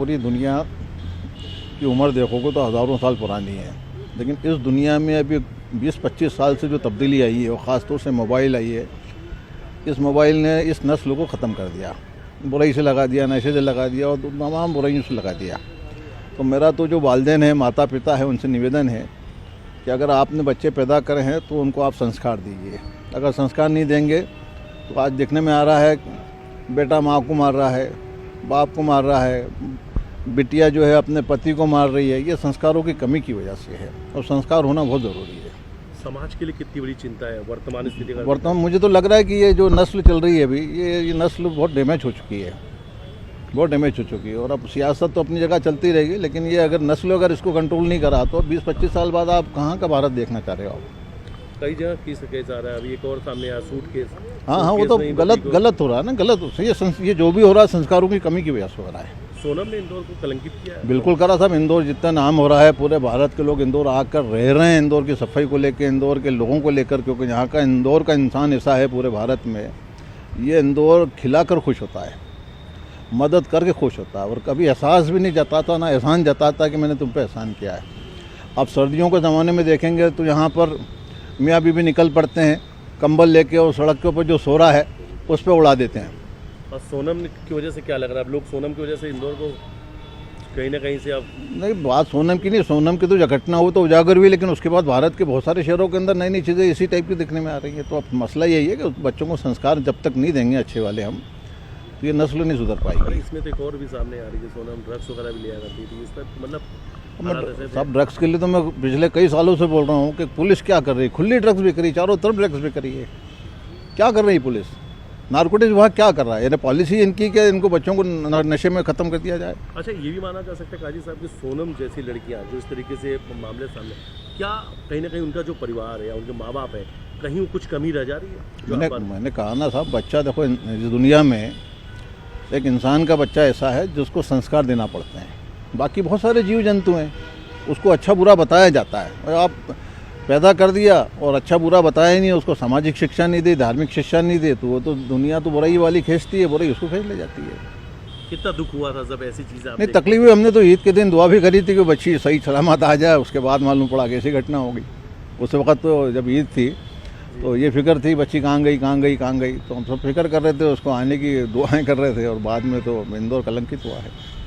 पूरी दुनिया की उम्र देखोगे तो हज़ारों साल पुरानी है, लेकिन इस दुनिया में अभी 20-25 साल से जो तब्दीली आई है और ख़ास तौर से मोबाइल आई है, इस मोबाइल ने इस नस्ल को ख़त्म कर दिया, बुराई से लगा दिया, नशे से लगा दिया और तमाम बुराइयों से लगा दिया। तो मेरा तो जो वालिदैन है, माता पिता है, उनसे निवेदन है कि अगर आपने बच्चे पैदा करे हैं तो उनको आप संस्कार दीजिए। अगर संस्कार नहीं देंगे तो आज देखने में आ रहा है बेटा माँ को मार रहा है, बाप को मार रहा है, बिटिया जो है अपने पति को मार रही है। ये संस्कारों की कमी की वजह से है और संस्कार होना बहुत ज़रूरी है। समाज के लिए कितनी बड़ी चिंता है वर्तमान स्थिति का? वर्तमान मुझे तो लग रहा है कि ये जो नस्ल चल रही है अभी, ये नस्ल बहुत डैमेज हो चुकी है, बहुत डैमेज हो चुकी है। और अब सियासत तो अपनी जगह चलती रहेगी, लेकिन ये अगर नस्ल अगर इसको कंट्रोल नहीं करा तो 20-25 साल बाद आप कहाँ का भारत देखना चाह रहे हो? कई जगह केस आ रहा है, अभी एक और सामने आया सूट केस। हाँ, वो तो गलत हो रहा है ना, गलत। ये जो भी हो रहा है संस्कारों की कमी की वजह से हो रहा है। सोनम ने इंदौर को कलंकित किया है। बिल्कुल करा साहब। इंदौर जितना नाम हो रहा है, पूरे भारत के लोग इंदौर आकर रह रहे हैं, इंदौर की सफाई को लेकर, इंदौर के लोगों को लेकर, क्योंकि यहाँ का इंदौर का इंसान ऐसा है पूरे भारत में, ये इंदौर खिलाकर खुश होता है, मदद करके खुश होता है और कभी एहसास भी नहीं जताता, ना एहसान जताता कि मैंने तुम पे एहसान किया है। अब सर्दियों के ज़माने में देखेंगे तो यहाँ पर मियाँ बीवी निकल पड़ते हैं कंबल लेके और सड़क के ऊपर जो सो रहा है उस पर उड़ा देते हैं। और सोनम की वजह से क्या लग रहा है? अब लोग सोनम की वजह से इंदौर को कहीं ना कहीं से अब नहीं, बात सोनम की नहीं, सोनम की तो जो घटना हो तो उजागर हुई, लेकिन उसके बाद भारत के बहुत सारे शहरों के अंदर नई नई चीज़ें इसी टाइप की दिखने में आ रही है। तो अब मसला यही है कि बच्चों को संस्कार जब तक नहीं देंगे अच्छे वाले हम, तो ये नस्ल नहीं सुधर और पाएगी। इसमें तो एक और भी सामने आ रही है, सोनम ड्रग्स वगैरह भी लिया करती थी। इस पर मतलब सब ड्रग्स के लिए तो मैं पिछले कई सालों से बोल रहा हूँ कि पुलिस क्या कर रही है? खुली ड्रग्स बिक रही है, चारों तरफ ड्रग्स बिक रही है। क्या कर रही है पुलिस? नारकोटिक्स विभाग क्या कर रहा है? यानी पॉलिसी इनकी कि इनको बच्चों को नशे में ख़त्म कर दिया जाए। अच्छा, ये भी माना जा सकता है काजी साहब कि सोनम जैसी लड़कियां जो इस तरीके से मामले सामने, क्या कहीं ना कहीं उनका जो परिवार है या उनके माँ बाप है, कहीं कुछ कमी रह जा रही है? मैंने कहा ना साहब, बच्चा देखो इस दुनिया में एक इंसान का बच्चा ऐसा है जिसको संस्कार देना पड़ते हैं। बाकी बहुत सारे जीव जंतु हैं, उसको अच्छा बुरा बताया जाता है। और आप पैदा कर दिया और अच्छा बुरा बताया ही नहीं, उसको सामाजिक शिक्षा नहीं दी, धार्मिक शिक्षा नहीं दी, तो वो तो दुनिया तो बुराई वाली खींचती है, बुराई उसको खींच ले जाती है। कितना दुख हुआ था जब ऐसी चीज़ें? नहीं, तकलीफ हुई। हमने तो ईद के दिन दुआ भी करी थी कि बच्ची सही सलामत आ जाए। उसके बाद मालूम पड़ा कि ऐसी घटना हो गई। उस वक्त तो जब ईद थी तो ये फिक्र थी बच्ची कहाँ गई, तो हम सब फिक्र कर रहे थे, उसको आने की दुआएं कर रहे थे और बाद में तो इंदौर कलंकित हुआ है।